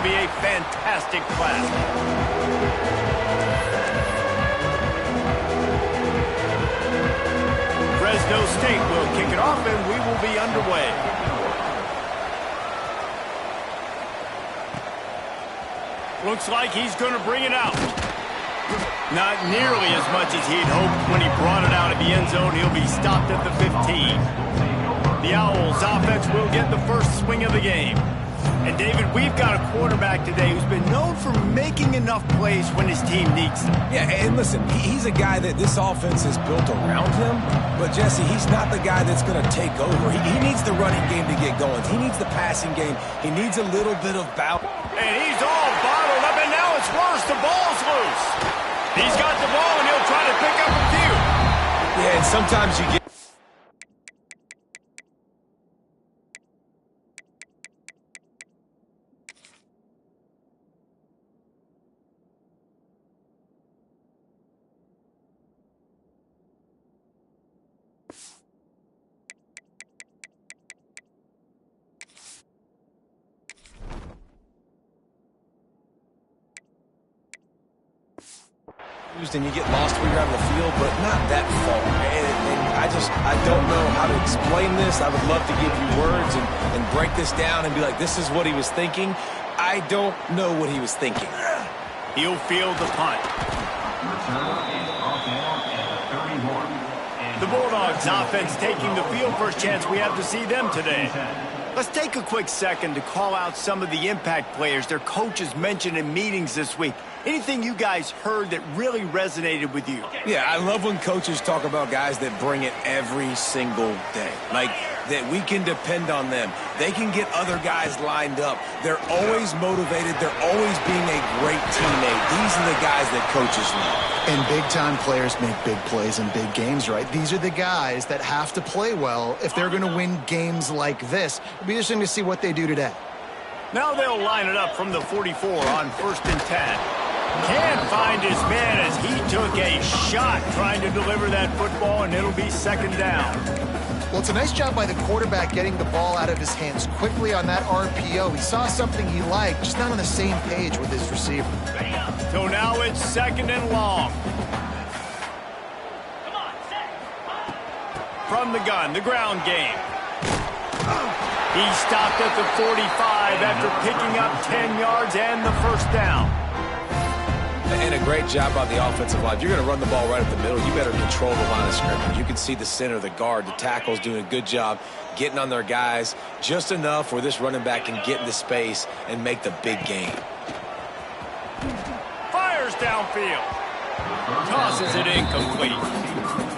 be a fantastic class. Fresno State will kick it off, and we will be underway. Looks like he's going to bring it out. Not nearly as much as he'd hoped when he brought it out of the end zone. He'll be stopped at the 15. The Owls offense will get the first swing of the game. And, David, we've got a quarterback today who's been known for making enough plays when his team needs them. Yeah, and listen, he's a guy that this offense is built around him. But, Jesse, he's not the guy that's going to take over. He needs the running game to get going. He needs the passing game. He needs a little bit of bounce. And he's all bottled up, and now it's worse. The ball's loose. He's got the ball, and he'll try to pick up a few. Yeah, and sometimes you get... and you get lost when you're out of the field, but not that far. And I don't know how to explain this. I would love to give you words and break this down and be like, this is what he was thinking. I don't know what he was thinking. He'll field the punt. The Bulldogs offense taking the field. First chance we have to see them today. Let's take a quick second to call out some of the impact players their coaches mentioned in meetings this week. Anything you guys heard that really resonated with you? Yeah, I love when coaches talk about guys that bring it every single day. Like, that we can depend on them. They can get other guys lined up. They're always motivated. They're always being a great teammate. These are the guys that coaches love. And big-time players make big plays in big games, right? These are the guys that have to play well if they're going to win games like this. It'll be interesting to see what they do today. Now they'll line it up from the 44 on 1st and 10. Can't find his man as he took a shot trying to deliver that football, and it'll be 2nd down. Well, it's a nice job by the quarterback getting the ball out of his hands quickly on that RPO. He saw something he liked, just not on the same page with his receiver. So now it's 2nd and long. From the gun, the ground game. He stopped at the 45 after picking up 10 yards and the 1st down. And a great job on the offensive line. If you're going to run the ball right up the middle, you better control the line of scrimmage. You can see the center, the guard, the tackles doing a good job getting on their guys just enough where this running back can get into space and make the big game. Fires downfield. Tosses it incomplete.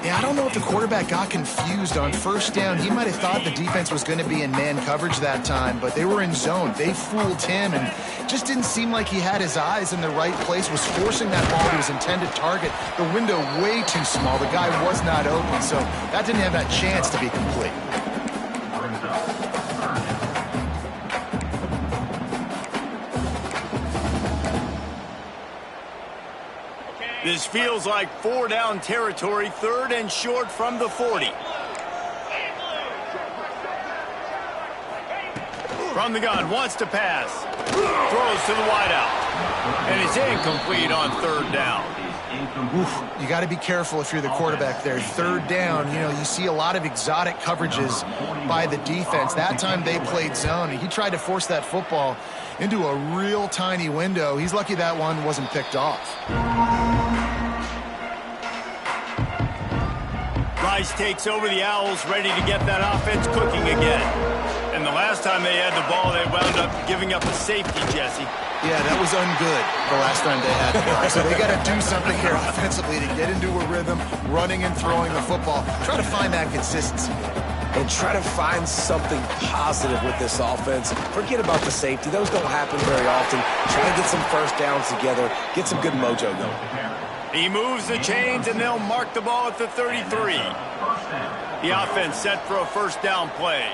Yeah, I don't know if the quarterback got confused on 1st down. He might have thought the defense was going to be in man coverage that time, but they were in zone. They fooled him and just didn't seem like he had his eyes in the right place, was forcing that ball to his intended target. The window way too small. The guy was not open, so that didn't have that chance to be complete. This feels like 4-down territory, 3rd and short from the 40. From the gun, wants to pass. Throws to the wideout. And it's incomplete on 3rd down. Oof, you got to be careful if you're the quarterback there. 3rd down, you know, you see a lot of exotic coverages by the defense. That time they played zone, and he tried to force that football into a real tiny window. He's lucky that one wasn't picked off. Rice takes over the Owls, ready to get that offense cooking again. And the last time they had the ball, they wound up giving up a safety, Jesse. Yeah, that was ungood the last time they had the ball. So they got to do something here offensively to get into a rhythm, running and throwing the football. Try to find that consistency. And try to find something positive with this offense. Forget about the safety. Those don't happen very often. Try to get some 1st downs together. Get some good mojo going. He moves the chains, and they'll mark the ball at the 33. The offense set for a 1st down play.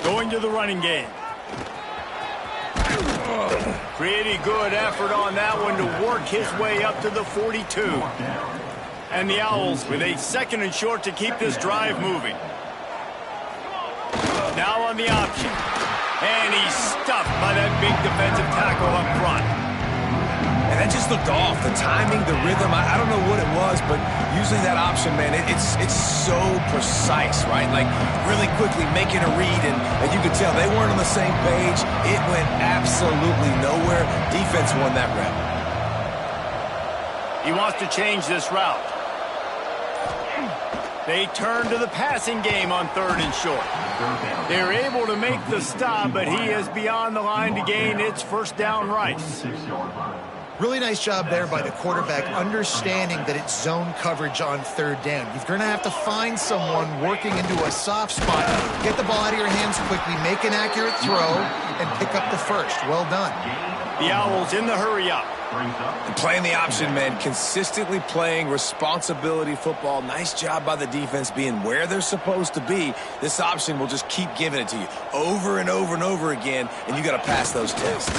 Going to the running game. Pretty good effort on that one to work his way up to the 42. And the Owls with a 2nd and short to keep this drive moving. Now on the option. And he's stuffed by that defensive tackle up front. And that just looked off. The timing, the rhythm, I don't know what it was, but usually that option, man, it's so precise, right? Like, really quickly making a read, and you could tell they weren't on the same page. It went absolutely nowhere. Defense won that rep. He wants to change this route. They turn to the passing game on 3rd and short. They're able to make the stop, but he is beyond the line to gain. It's 1st down Rice. Really nice job there by the quarterback, understanding that it's zone coverage on 3rd down. You're going to have to find someone working into a soft spot. Get the ball out of your hands quickly, make an accurate throw, and pick up the first. Well done. The Owls in the hurry-up. And playing the option, man, consistently playing responsibility football. Nice job by the defense being where they're supposed to be. This option will just keep giving it to you over and over and over again, and you got to pass those tests.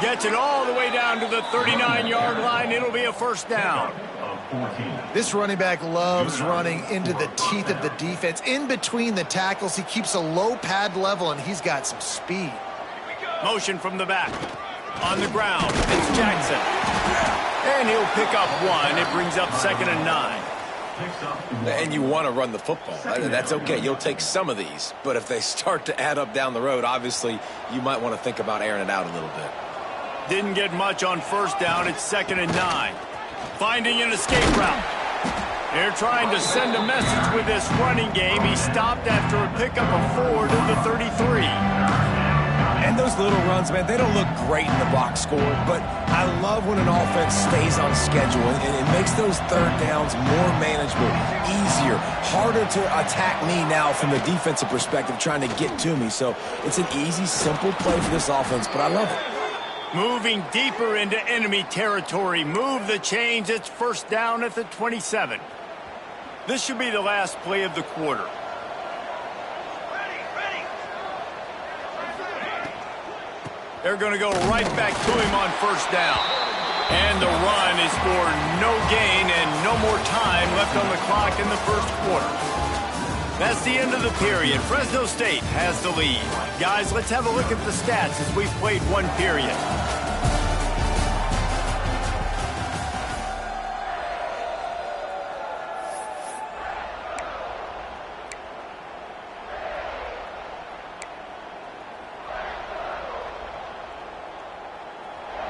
Gets it all the way down to the 39-yard line. It'll be a 1st down. This running back loves running into the teeth of the defense. In between the tackles, he keeps a low pad level, and he's got some speed. Motion from the back. On the ground, it's Jackson. And he'll pick up 1. It brings up 2nd and 9. And you want to run the football. That's okay. You'll take some of these. But if they start to add up down the road, obviously, you might want to think about airing it out a little bit. Didn't get much on 1st down. It's 2nd and 9. Finding an escape route. They're trying to send a message with this running game. He stopped after a pickup of 4 to the 33. And those little runs, man, they don't look great in the box score, but I love when an offense stays on schedule, and it makes those 3rd downs more manageable, easier, harder to attack me now from the defensive perspective trying to get to me. So it's an easy, simple play for this offense, but I love it. Moving deeper into enemy territory. Move the chains. It's 1st down at the 27. This should be the last play of the quarter. They're going to go right back to him on 1st down. And the run is for no gain and no more time left on the clock in the 1st quarter. That's the end of the period. Fresno State has the lead. Guys, let's have a look at the stats as we've played 1 period.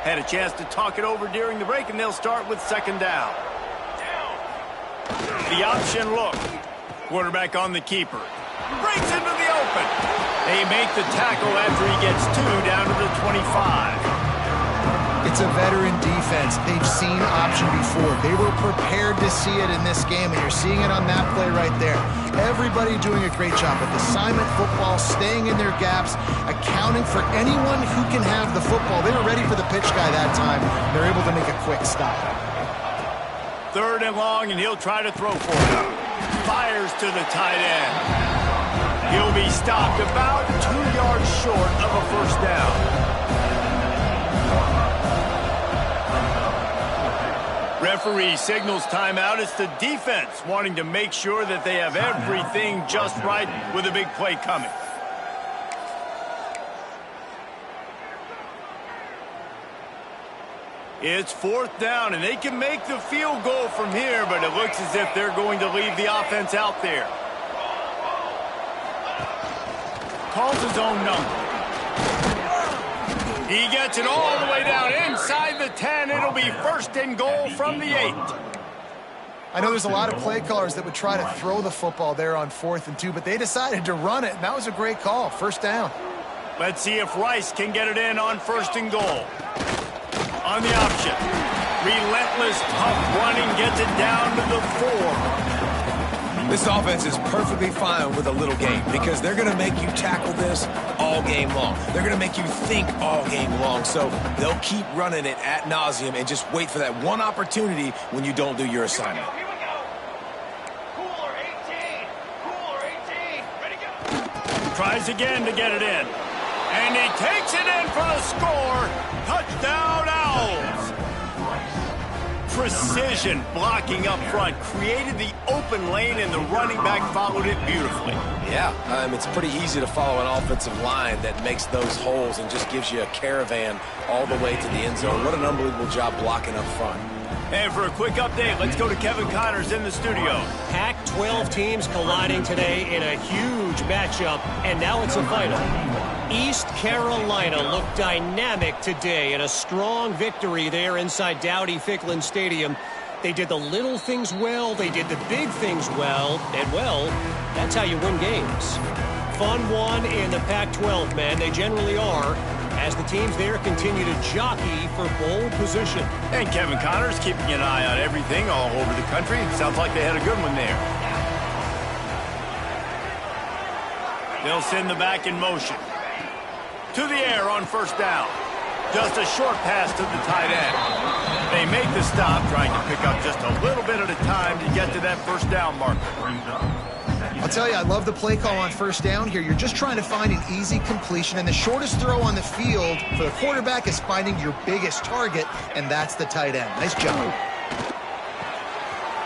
Had a chance to talk it over during the break, and they'll start with 2nd down. The option look. Quarterback on the keeper. Breaks into the open. They make the tackle after he gets 2 down to the 25. It's a veteran defense. They've seen option before. They were prepared to see it in this game, and you're seeing it on that play right there. Everybody doing a great job with assignment football, staying in their gaps, accounting for anyone who can have the football. They were ready for the pitch guy that time. They're able to make a quick stop. 3rd and long, and he'll try to throw for it. Fires to the tight end. He'll be stopped about 2 yards short of a 1st down. Referee signals timeout. It's the defense wanting to make sure that they have everything just right with a big play coming. It's 4th down, and they can make the field goal from here, but it looks as if they're going to leave the offense out there. Calls his own number. He gets it all the way down inside the 10. It'll be 1st and goal from the 8. I know there's a lot of play callers that would try to throw the football there on 4th and 2, but they decided to run it, and that was a great call. 1st down. Let's see if Rice can get it in on 1st and goal. On the option. Relentless, tough running gets it down to the 4. This offense is perfectly fine with a little game because they're going to make you tackle this all game long. They're going to make you think all game long. So they'll keep running it ad nauseum and just wait for that one opportunity when you don't do your assignment. Here we go. Cooler 18. Cooler 18. Ready to go. Tries again to get it in. And he takes it in for the score. Touchdown, Owls. precision blocking up front, created the open lane, and the running back followed it beautifully. Yeah, it's pretty easy to follow an offensive line that makes those holes and just gives you a caravan all the way to the end zone. What an unbelievable job blocking up front. And for a quick update, let's go to Kevin Connors in the studio. Pac-12 teams colliding today in a huge matchup, and now it's a final. East Carolina looked dynamic today in a strong victory there inside Dowdy-Ficklin Stadium. They did the little things well, they did the big things well, and well, that's how you win games. Fun one in the Pac-12, man. They generally are, as the teams there continue to jockey for pole position. And Kevin Connors keeping an eye on everything all over the country. Sounds like they had a good one there. They'll send the back in motion. To the air on first down. Just a short pass to the tight end. They make the stop, trying to pick up just a little bit at a time to get to that first down marker. I'll tell you, I love the play call on first down here. You're just trying to find an easy completion, and the shortest throw on the field for the quarterback is finding your biggest target, and that's the tight end. Nice job.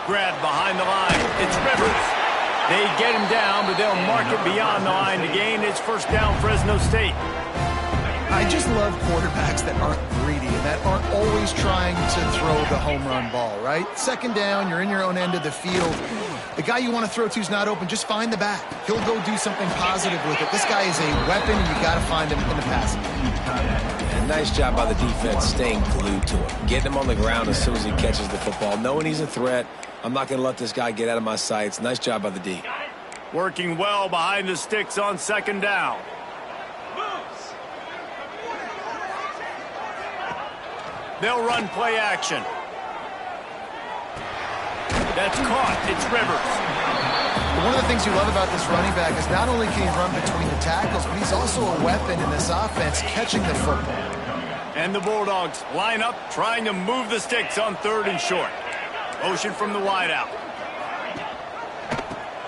Grabbed behind the line. It's Rivers. They get him down, but they'll mark it beyond the line to gain. It's first down, Fresno State. I just love quarterbacks that aren't greedy and that aren't always trying to throw the home run ball, right? Second down, you're in your own end of the field. The guy you want to throw to is not open. Just find the back. He'll go do something positive with it. This guy is a weapon, and you got to find him in the passing game. And nice job by the defense staying glued to him. Getting him on the ground as soon as he catches the football. Knowing he's a threat, I'm not going to let this guy get out of my sights. Nice job by the D. Working well behind the sticks on second down. They'll run play action. That's caught. It's Rivers. One of the things you love about this running back is not only can he run between the tackles, but he's also a weapon in this offense catching the football. And the Bulldogs line up, trying to move the sticks on third and short. Motion from the wideout.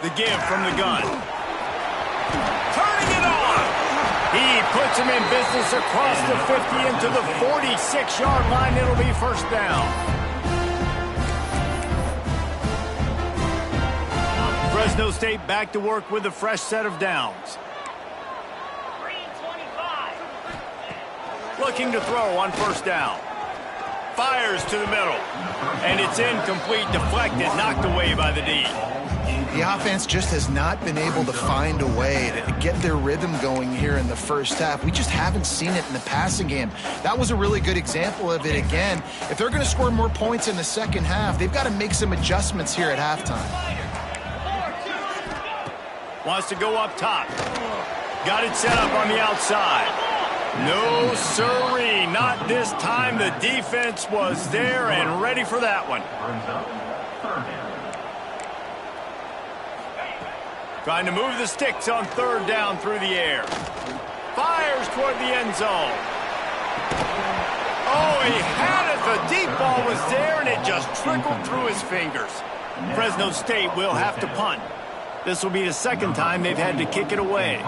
The give from the gun. Turning it on. He puts him in business across the 50 into the 46-yard line. It'll be first down. Fresno State back to work with a fresh set of downs. Looking to throw on first down. Fires to the middle. And it's incomplete, deflected, knocked away by the D. The offense just has not been able to find a way to get their rhythm going here in the first half. We just haven't seen it in the passing game. That was a really good example of it again. If they're going to score more points in the second half, they've got to make some adjustments here at halftime. Wants to go up top. Got it set up on the outside. No sirree, not this time. The defense was there and ready for that one. Trying to move the sticks on third down through the air. Fires toward the end zone. Oh, he had it. The deep ball was there, and it just trickled through his fingers. Fresno State will have to punt. This will be the second time they've had to kick it away.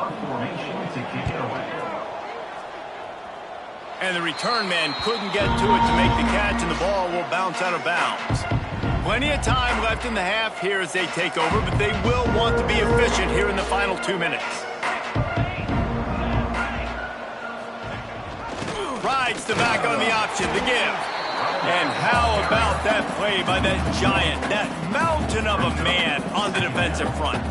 And the return man couldn't get to it to make the catch, and the ball will bounce out of bounds. Plenty of time left in the half here as they take over, but they will want to be efficient here in the final 2 minutes. Rides the back on the option, the give. And how about that play by that giant, that mountain of a man on the defensive front?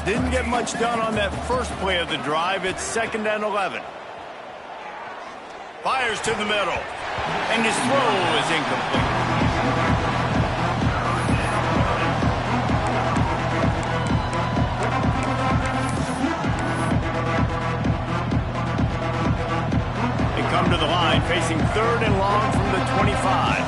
Didn't get much done on that first play of the drive. It's 2nd and 11. Fires to the middle. And his throw is incomplete. They come to the line, facing 3rd and long from the 25.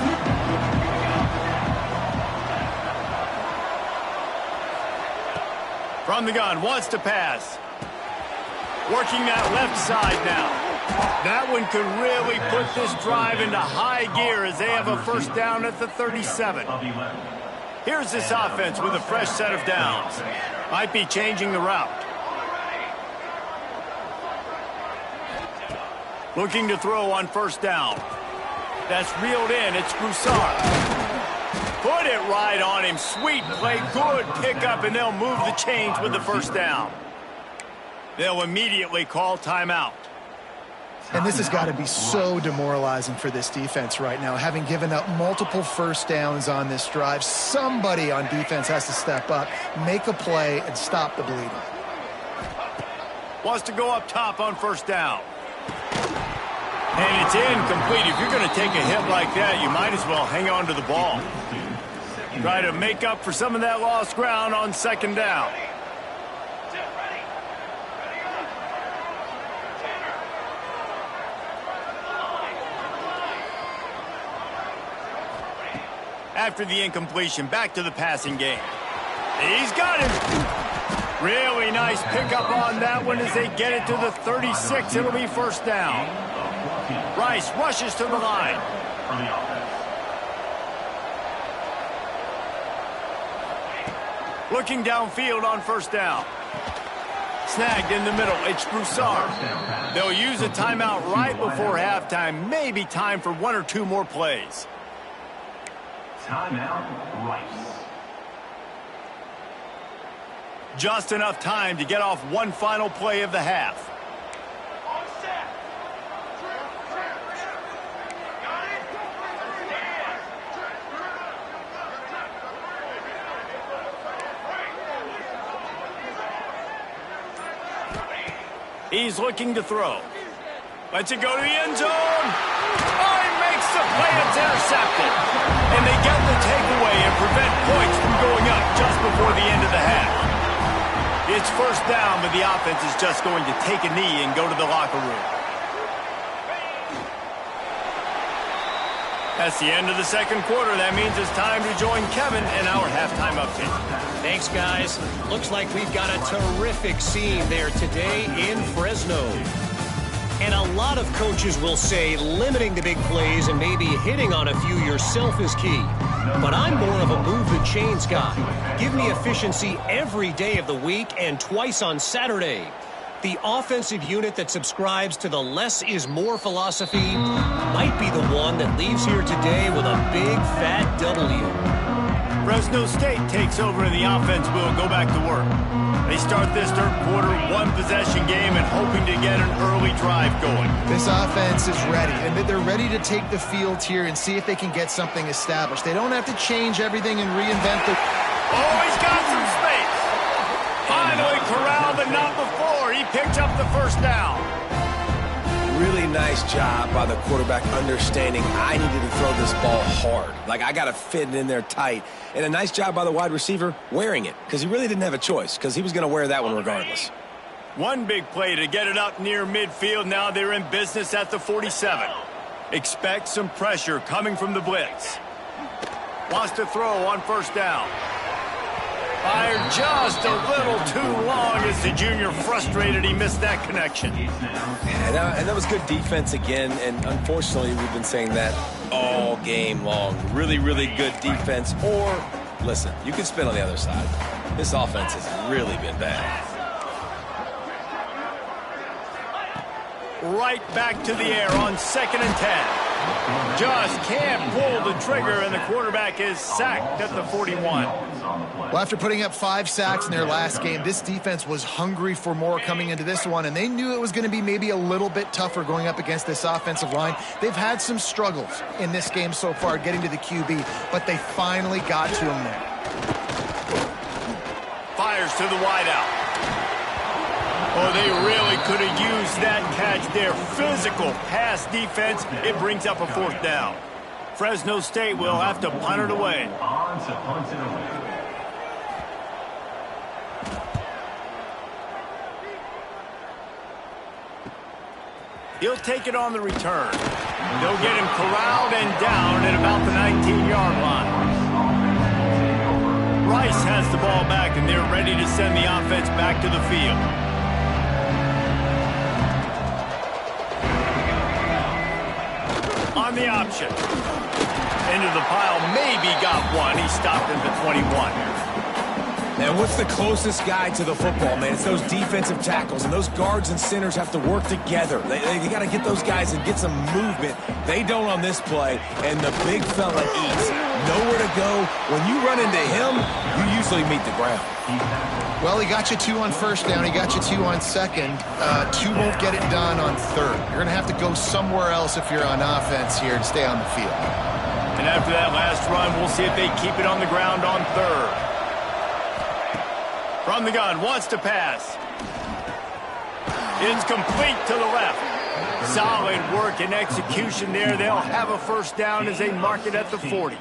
From the gun, wants to pass. Working that left side now. That one could really put this drive into high gear as they have a first down at the 37. Here's this offense with a fresh set of downs. Might be changing the route. Looking to throw on first down. That's reeled in. It's Broussard. Put it right on him. Sweet play, good pickup, and they'll move the chains with the first down. They'll immediately call timeout. And this has got to be so demoralizing for this defense right now. Having given up multiple first downs on this drive, somebody on defense has to step up, make a play, and stop the bleeding. Wants to go up top on first down. And it's incomplete. If you're going to take a hit like that, you might as well hang on to the ball. Try to make up for some of that lost ground on second down. After the incompletion, back to the passing game. He's got him. Really nice pickup on that one as they get it to the 36. It'll be first down. Rice rushes to the line. Looking downfield on first down. Snagged in the middle. It's Broussard. They'll use a timeout right before halftime. Maybe time for one or two more plays. Timeout, Rice. Just enough time to get off one final play of the half. He's looking to throw. Lets it go to the end zone. Oh, he makes the play. It's intercepted. And they get the takeaway and prevent points from going up just before the end of the half. It's first down, but the offense is just going to take a knee and go to the locker room. That's the end of the second quarter. That means it's time to join Kevin and our halftime update. Thanks, guys. Looks like we've got a terrific scene there today in Fresno. And a lot of coaches will say limiting the big plays and maybe hitting on a few yourself is key. But I'm more of a move the chains guy. Give me efficiency every day of the week and twice on Saturday. The offensive unit that subscribes to the less is more philosophy might be the one that leaves here today with a big fat W. Fresno State takes over and the offense will go back to work. They start this third quarter, one-possession game, and hoping to get an early drive going. This offense is ready, and they're ready to take the field here and see if they can get something established. They don't have to change everything and reinvent the... Oh, he's got some space. Finally corralled, but not before. He picked up the first down. Really nice job by the quarterback understanding I needed to throw this ball hard. Like, I got to fit it in there tight. And a nice job by the wide receiver wearing it, because he really didn't have a choice, because he was going to wear that one regardless. One big play to get it up near midfield. Now they're in business at the 47. Expect some pressure coming from the blitz. Wants to throw on first down. Fired just a little too long as the junior frustrated he missed that connection. And that was good defense again, and unfortunately we've been saying that all game long. Really, really good defense. Or, listen, you can spin on the other side. This offense has really been bad. Right back to the air on 2nd and 10. Just can't pull the trigger, and the quarterback is sacked at the 41. Well, after putting up 5 sacks in their last game, this defense was hungry for more coming into this one, and they knew it was going to be maybe a little bit tougher going up against this offensive line. They've had some struggles in this game so far getting to the QB, but they finally got to him there. Fires to the wideout. Oh, they really could have used that catch there. Physical pass defense. It brings up a 4th down. Fresno State will have to punt it away. On to punt it away. He'll take it on the return. They'll get him corralled and down at about the 19-yard line. Rice has the ball back, and they're ready to send the offense back to the field. On the option. Into the pile, maybe got one. He stopped at the 21. And what's the closest guy to the football, man? It's those defensive tackles, and those guards and centers have to work together. They got to get those guys and get some movement. They don't on this play, and the big fella eats. Nowhere to go. When you run into him, you usually meet the ground. Well, he got you 2 on first down. He got you 2 on second. 2 won't get it done on third. You're going to have to go somewhere else if you're on offense here and stay on the field. And after that last run, we'll see if they keep it on the ground on third. From the gun, wants to pass. It's complete to the left. Solid work and execution there. They'll have a first down as they mark it at the 40.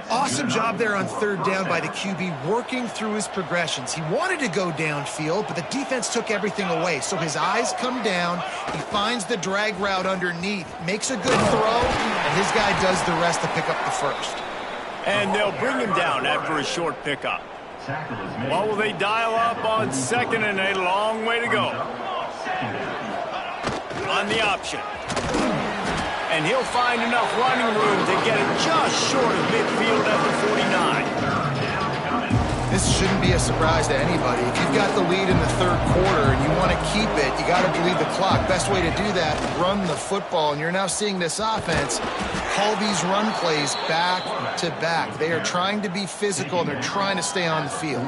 Awesome job there on third down by the QB, working through his progressions. He wanted to go downfield, but the defense took everything away. So his eyes come down. He finds the drag route underneath, makes a good throw, and his guy does the rest to pick up the first. And they'll bring him down after a short pickup. What will they dial up on 2nd and a long way to go? On the option. And he'll find enough running room to get it just short of midfield at the 49. This shouldn't be a surprise to anybody. If you've got the lead in the third quarter and you want to keep it, you got to bleed the clock. Best way to do that, run the football. And you're now seeing this offense call these run plays back to back. They are trying to be physical, and they're trying to stay on the field.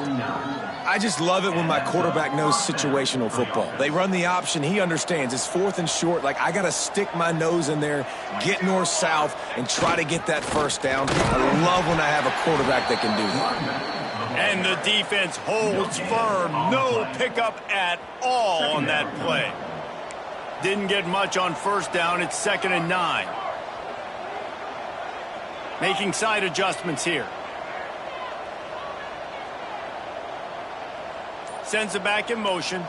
I just love it when my quarterback knows situational football. They run the option. He understands. It's 4th and short. Like, I got to stick my nose in there, get north-south, and try to get that first down. I love when I have a quarterback that can do that. And the defense holds firm. No pickup at all on that play. Didn't get much on first down. It's 2nd and 9. Making side adjustments here. Sends it back in motion.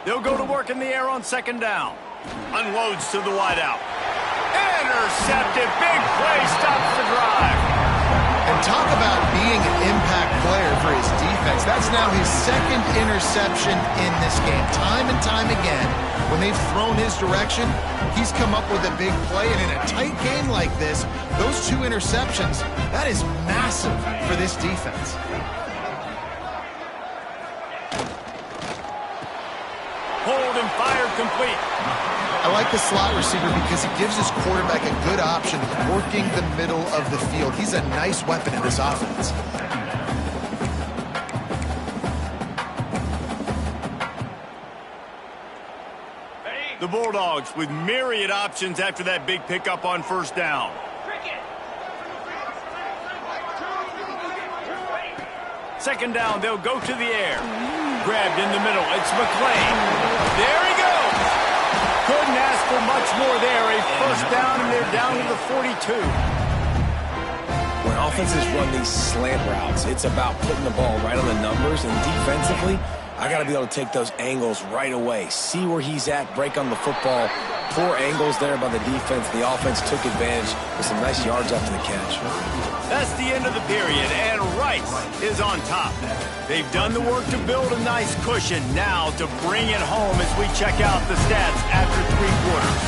They'll go to work in the air on 2nd down. Unloads to the wideout. Intercepted. Big play. Stops the drive. And talk about being an impact player for his defense. That's now his 2nd interception in this game. Time and time again, when they've thrown his direction, he's come up with a big play. And in a tight game like this, those 2 interceptions, that is massive for this defense. Hold and fired complete. I like the slot receiver because he gives his quarterback a good option working the middle of the field. He's a nice weapon in this offense. The Bulldogs with myriad options after that big pickup on first down. Second down, they'll go to the air. Grabbed in the middle. It's McClain. There he goes. Couldn't ask for much more there. A first down, and they're down to the 42. When offenses run these slant routes, it's about putting the ball right on the numbers, and defensively, I got to be able to take those angles right away. See where he's at, break on the football. Poor angles there by the defense. The offense took advantage with some nice yards after the catch. That's the end of the period, and Rice is on top. They've done the work to build a nice cushion. Now to bring it home as we check out the stats after 3 quarters.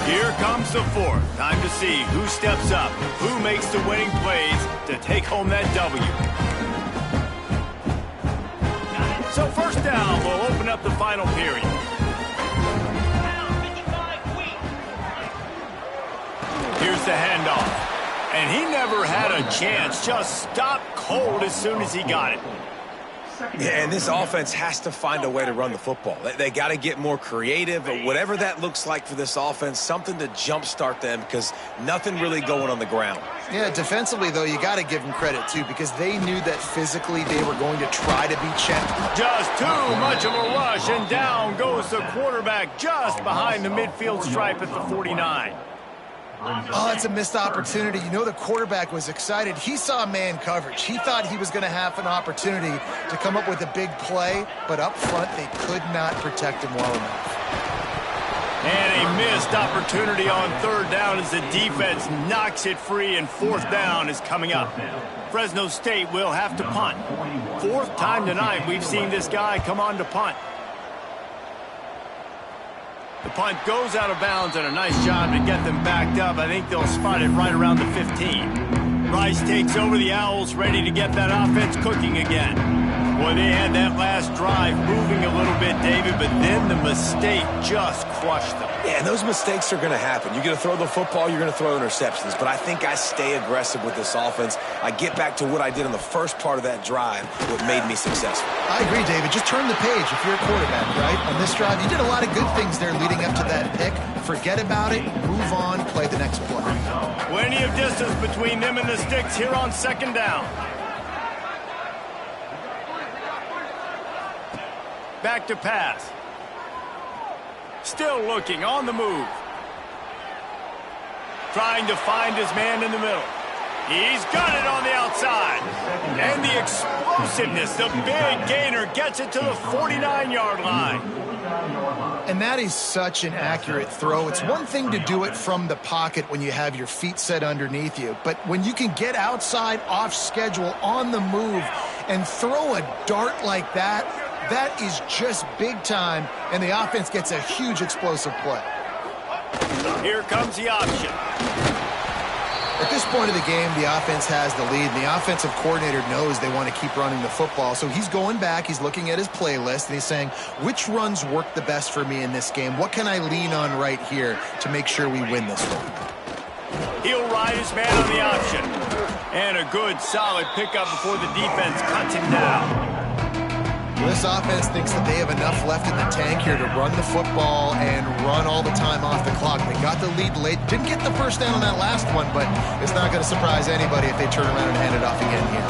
Here comes the 4th. Time to see who steps up, who makes the winning plays to take home that W. So first down will open up the final period. Here's the handoff. And he never had a chance. Just stopped cold as soon as he got it. Yeah, and this offense has to find a way to run the football. They got to get more creative, whatever that looks like for this offense, something to jumpstart them because nothing really going on the ground. Yeah, defensively, though, you got to give them credit, too, because they knew that physically they were going to try to be checked. Just too much of a rush, and down goes the quarterback just behind the midfield stripe at the 49. Oh, that's a missed opportunity. You know the quarterback was excited. He saw man coverage. He thought he was going to have an opportunity to come up with a big play, but up front they could not protect him well enough. And a missed opportunity on third down as the defense knocks it free, and 4th down is coming up. Fresno State will have to punt. 4th time tonight we've seen this guy come on to punt. The punt goes out of bounds, and a nice job to get them backed up. I think they'll spot it right around the 15. Rice takes over the Owls, ready to get that offense cooking again. Boy, they had that last drive moving a little bit, David, but then the mistake just crushed them. Yeah, and those mistakes are going to happen. You're going to throw the football, you're going to throw interceptions. But I think I stay aggressive with this offense. I get back to what I did in the first part of that drive, what made me successful. I agree, David. Just turn the page if you're a quarterback, right? On this drive, you did a lot of good things there leading up to that pick. Forget about it, move on, play the next play. Plenty of distance between them and the sticks here on second down. Back to pass. Still looking on the move. Trying to find his man in the middle. He's got it on the outside. And the explosiveness, the big gainer gets it to the 49-yard line. And that is such an accurate throw. It's one thing to do it from the pocket when you have your feet set underneath you, but when you can get outside, off schedule, on the move, and throw a dart like that, that is just big time, and the offense gets a huge explosive play. Here comes the option. At this point of the game, the offense has the lead, and the offensive coordinator knows they want to keep running the football. So he's going back, he's looking at his playlist, and he's saying, which runs work the best for me in this game? What can I lean on right here to make sure we win this one? He'll ride his man on the option. And a good, solid pickup before the defense cuts him down. This offense thinks that they have enough left in the tank here to run the football and run all the time off the clock. They got the lead late. Didn't get the first down on that last one, but it's not going to surprise anybody if they turn around and hand it off again here.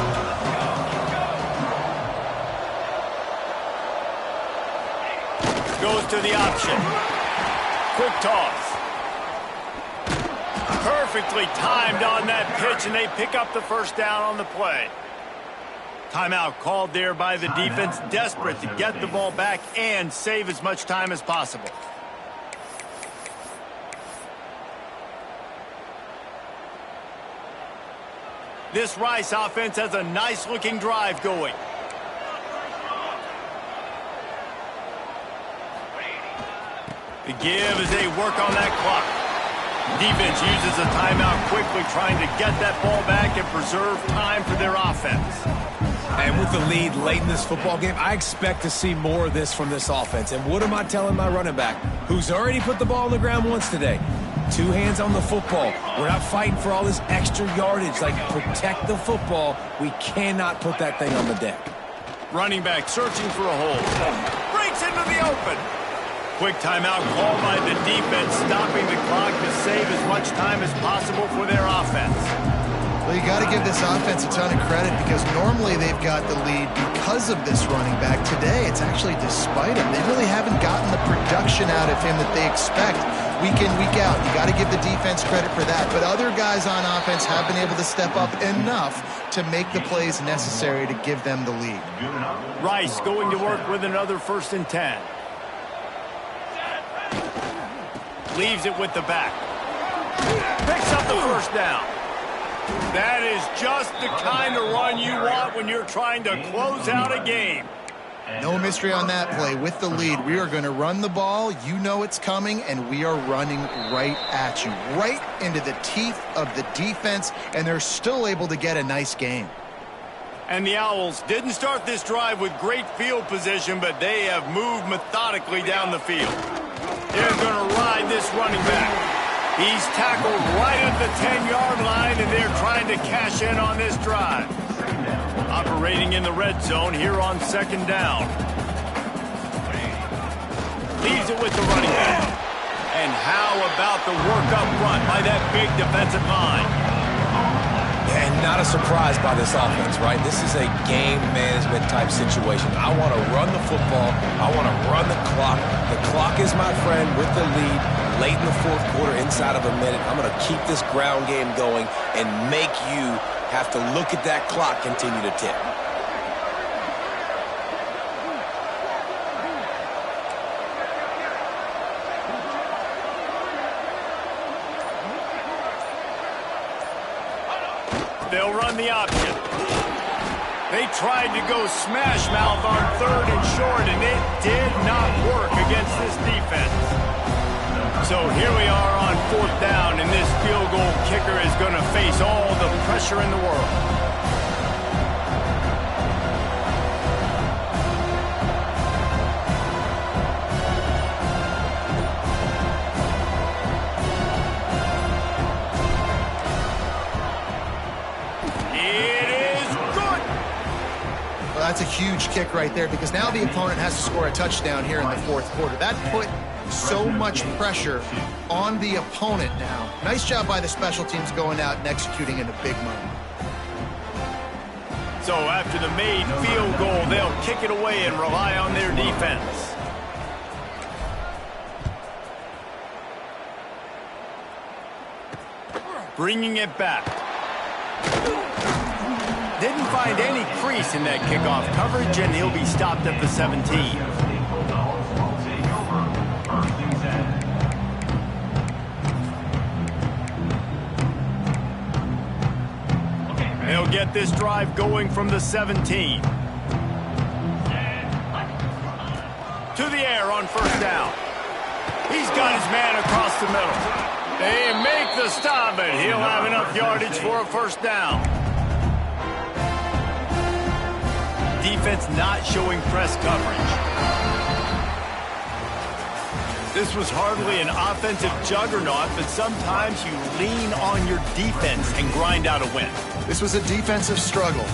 Goes to the option. Quick toss. Perfectly timed on that pitch, and they pick up the first down on the play. Timeout called there by the defense, desperate to get the ball back and save as much time as possible. This Rice offense has a nice-looking drive going. The give as they work on that clock. Defense uses a timeout quickly, trying to get that ball back and preserve time for their offense. And with the lead late in this football game, I expect to see more of this from this offense. And what am I telling my running back, who's already put the ball on the ground once today? 2 hands on the football. We're not fighting for all this extra yardage. Like, protect the football. We cannot put that thing on the deck. Running back searching for a hole. Breaks into the open. Quick timeout called by the defense, stopping the clock to save as much time as possible for their offense. Well, you got to give this offense a ton of credit because normally they've got the lead because of this running back. Today, it's actually despite him. They really haven't gotten the production out of him that they expect week in, week out. You got to give the defense credit for that. But other guys on offense have been able to step up enough to make the plays necessary to give them the lead. Rice going to work with another 1st and 10. Leaves it with the back. Picks up the first down. That is just the kind of run you want when you're trying to close out a game. No mystery on that play. With the lead, we are going to run the ball. You know it's coming, and we are running right at you, right into the teeth of the defense, and they're still able to get a nice game. And the Owls didn't start this drive with great field position, but they have moved methodically down the field. They're going to ride this running back. He's tackled right at the 10-yard line, and they're trying to cash in on this drive. Operating in the red zone here on 2nd down. Leaves it with the running back. And how about the work up front by that big defensive line? And not a surprise by this offense, right? This is a game management type situation. I want to run the football. I want to run the clock. The clock is my friend with the lead. Late in the 4th quarter, inside of a minute, I'm going to keep this ground game going and make you have to look at that clock continue to tick. They'll run the option. They tried to go smash mouth on 3rd and short, and it did not work against this defense. So here we are on 4th down, and this field goal kicker is going to face all the pressure in the world. That's a huge kick right there because now the opponent has to score a touchdown here in the 4th quarter. That put so much pressure on the opponent now. Nice job by the special teams going out and executing in a big moment. So after the made field goal, they'll kick it away and rely on their defense. Bringing it back. Didn't find any crease in that kickoff coverage, and he'll be stopped at the 17. They'll get this drive going from the 17. To the air on 1st down. He's got his man across the middle. They make the stop, and he'll have enough yardage for a 1st down. Defense not showing press coverage. This was hardly an offensive juggernaut, but sometimes you lean on your defense and grind out a win. This was a defensive struggle.